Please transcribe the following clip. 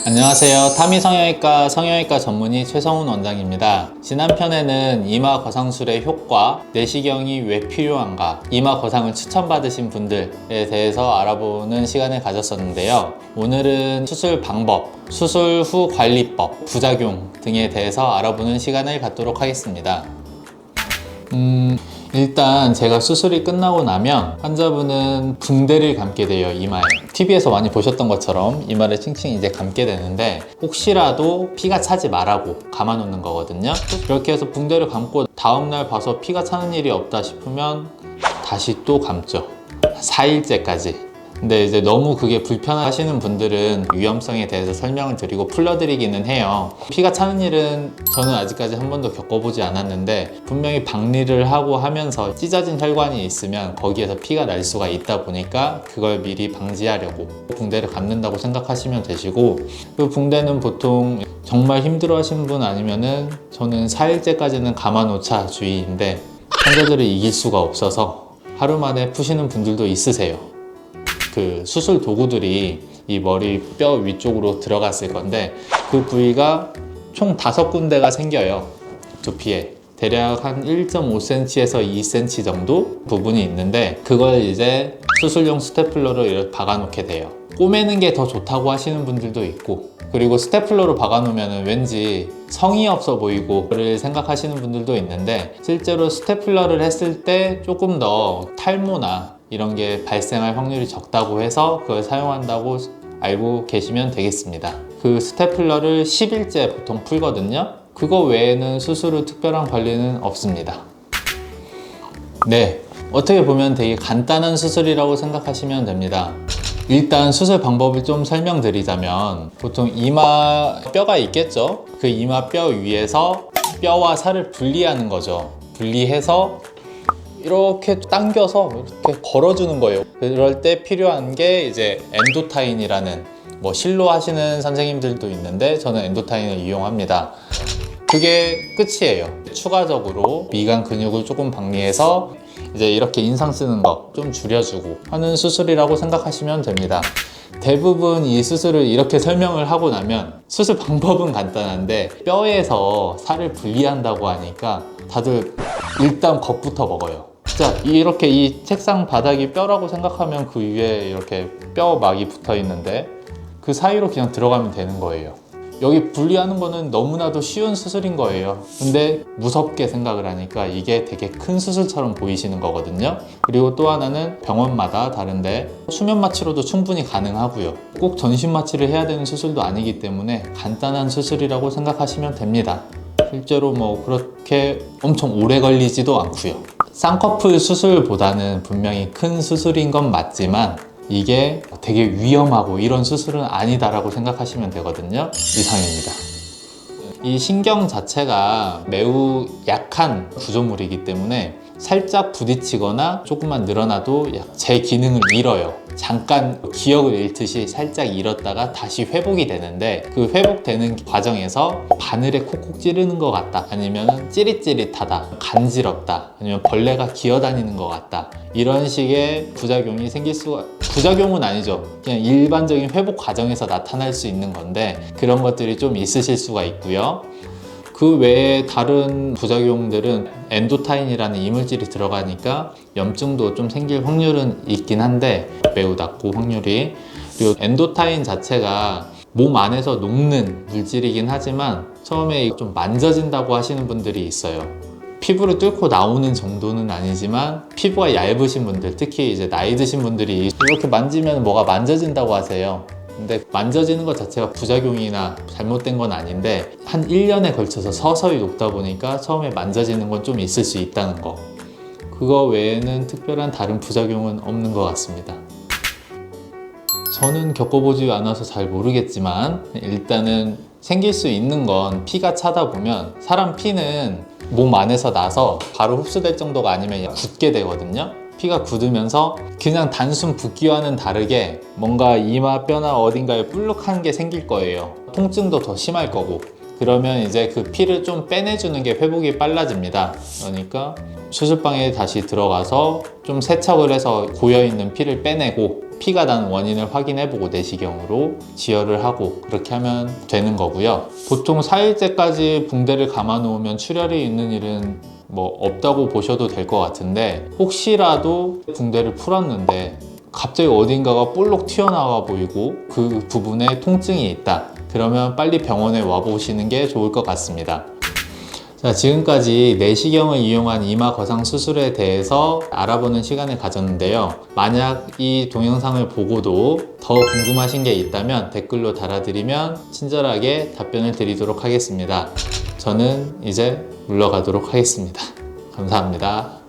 안녕하세요. 타미 성형외과 전문의 최성훈 원장입니다. 지난 편에는 이마 거상술의 효과, 내시경이 왜 필요한가, 이마 거상을 추천받으신 분들에 대해서 알아보는 시간을 가졌었는데요. 오늘은 수술 방법, 수술 후 관리법, 부작용 등에 대해서 알아보는 시간을 갖도록 하겠습니다. 일단 제가 수술이 끝나고 나면 환자분은 붕대를 감게 돼요, 이마에. TV에서 많이 보셨던 것처럼 이마를 칭칭 이제 감게 되는데, 혹시라도 피가 차지 말라고 감아 놓는 거거든요. 이렇게 해서 붕대를 감고 다음날 봐서 피가 차는 일이 없다 싶으면 다시 또 감죠. 4일째까지. 근데 이제 너무 그게 불편하시는 분들은 위험성에 대해서 설명을 드리고 풀러드리기는 해요. 피가 차는 일은 저는 아직까지 한 번도 겪어보지 않았는데, 분명히 박리를 하고 하면서 찢어진 혈관이 있으면 거기에서 피가 날 수가 있다 보니까 그걸 미리 방지하려고 붕대를 감는다고 생각하시면 되시고, 그 붕대는 보통 정말 힘들어 하시는 분 아니면은 저는 4일째까지는 감아놓자 주의인데, 환자들을 이길 수가 없어서 하루 만에 푸시는 분들도 있으세요. 그 수술 도구들이 이 머리 뼈 위쪽으로 들어갔을 건데, 그 부위가 총 5군데가 생겨요. 두피에 대략 한 1.5cm에서 2cm 정도 부분이 있는데, 그걸 이제 수술용 스테플러로 이렇게 박아 놓게 돼요. 꼬매는 게 더 좋다고 하시는 분들도 있고, 그리고 스테플러로 박아 놓으면 왠지 성의 없어 보이고 를 생각하시는 분들도 있는데, 실제로 스테플러를 했을 때 조금 더 탈모나 이런 게 발생할 확률이 적다고 해서 그걸 사용한다고 알고 계시면 되겠습니다. 그 스테플러를 10일째 보통 풀거든요. 그거 외에는 수술 후 특별한 관리는 없습니다. 네, 어떻게 보면 되게 간단한 수술이라고 생각하시면 됩니다. 일단 수술 방법을 좀 설명드리자면, 보통 이마 뼈가 있겠죠? 그 이마 뼈 위에서 뼈와 살을 분리하는 거죠. 분리해서 이렇게 당겨서 이렇게 걸어주는 거예요. 그럴 때 필요한 게 이제 엔도타인이라는, 뭐 실로 하시는 선생님들도 있는데 저는 엔도타인을 이용합니다. 그게 끝이에요. 추가적으로 미간 근육을 조금 박리해서 이제 이렇게 인상 쓰는 거 좀 줄여주고 하는 수술이라고 생각하시면 됩니다. 대부분 이 수술을 이렇게 설명을 하고 나면, 수술 방법은 간단한데 뼈에서 살을 분리한다고 하니까 다들 일단 겁부터 먹어요. 자, 이렇게 이 책상 바닥이 뼈라고 생각하면 그 위에 이렇게 뼈막이 붙어 있는데 그 사이로 그냥 들어가면 되는 거예요. 여기 분리하는 거는 너무나도 쉬운 수술인 거예요. 근데 무섭게 생각을 하니까 이게 되게 큰 수술처럼 보이시는 거거든요. 그리고 또 하나는 병원마다 다른데, 수면 마취로도 충분히 가능하고요. 꼭 전신 마취를 해야 되는 수술도 아니기 때문에 간단한 수술이라고 생각하시면 됩니다. 실제로 뭐 그렇게 엄청 오래 걸리지도 않고요. 쌍꺼풀 수술보다는 분명히 큰 수술인 건 맞지만 이게 되게 위험하고 이런 수술은 아니다라고 생각하시면 되거든요. 이상입니다. 이 신경 자체가 매우 약한 구조물이기 때문에 살짝 부딪히거나 조금만 늘어나도 제 기능을 잃어요. 잠깐 기억을 잃듯이 살짝 잃었다가 다시 회복이 되는데, 그 회복되는 과정에서 바늘에 콕콕 찌르는 것 같다, 아니면 찌릿찌릿하다, 간지럽다, 아니면 벌레가 기어다니는 것 같다, 이런 식의 부작용이 생길 수가, 부작용은 아니죠. 그냥 일반적인 회복 과정에서 나타날 수 있는 건데, 그런 것들이 좀 있으실 수가 있고요. 그 외에 다른 부작용들은 엔도타인이라는 이물질이 들어가니까 염증도 좀 생길 확률은 있긴 한데 매우 낮고, 확률이. 그리고 엔도타인 자체가 몸 안에서 녹는 물질이긴 하지만 처음에 좀 만져진다고 하시는 분들이 있어요. 피부를 뚫고 나오는 정도는 아니지만 피부가 얇으신 분들, 특히 이제 나이 드신 분들이 이렇게 만지면 뭐가 만져진다고 하세요. 근데 만져지는 것 자체가 부작용이나 잘못된 건 아닌데, 한 1년에 걸쳐서 서서히 녹다 보니까 처음에 만져지는 건 좀 있을 수 있다는 거. 그거 외에는 특별한 다른 부작용은 없는 것 같습니다. 저는 겪어보지 않아서 잘 모르겠지만, 일단은 생길 수 있는 건, 피가 차다 보면 사람 피는 몸 안에서 나서 바로 흡수될 정도가 아니면 굳게 되거든요. 피가 굳으면서 그냥 단순 붓기와는 다르게 뭔가 이마 뼈나 어딘가에 불룩한 게 생길 거예요. 통증도 더 심할 거고. 그러면 이제 그 피를 좀 빼내주는 게 회복이 빨라집니다. 그러니까 수술방에 다시 들어가서 좀 세척을 해서 고여있는 피를 빼내고 피가 난 원인을 확인해보고 내시경으로 지혈을 하고 그렇게 하면 되는 거고요. 보통 4일째까지 붕대를 감아 놓으면 출혈이 있는 일은 뭐 없다고 보셔도 될 것 같은데, 혹시라도 붕대를 풀었는데 갑자기 어딘가가 볼록 튀어나와 보이고 그 부분에 통증이 있다, 그러면 빨리 병원에 와 보시는 게 좋을 것 같습니다. 자, 지금까지 내시경을 이용한 이마 거상 수술에 대해서 알아보는 시간을 가졌는데요. 만약 이 동영상을 보고도 더 궁금하신 게 있다면 댓글로 달아드리면 친절하게 답변을 드리도록 하겠습니다. 저는 이제 물러가도록 하겠습니다. 감사합니다.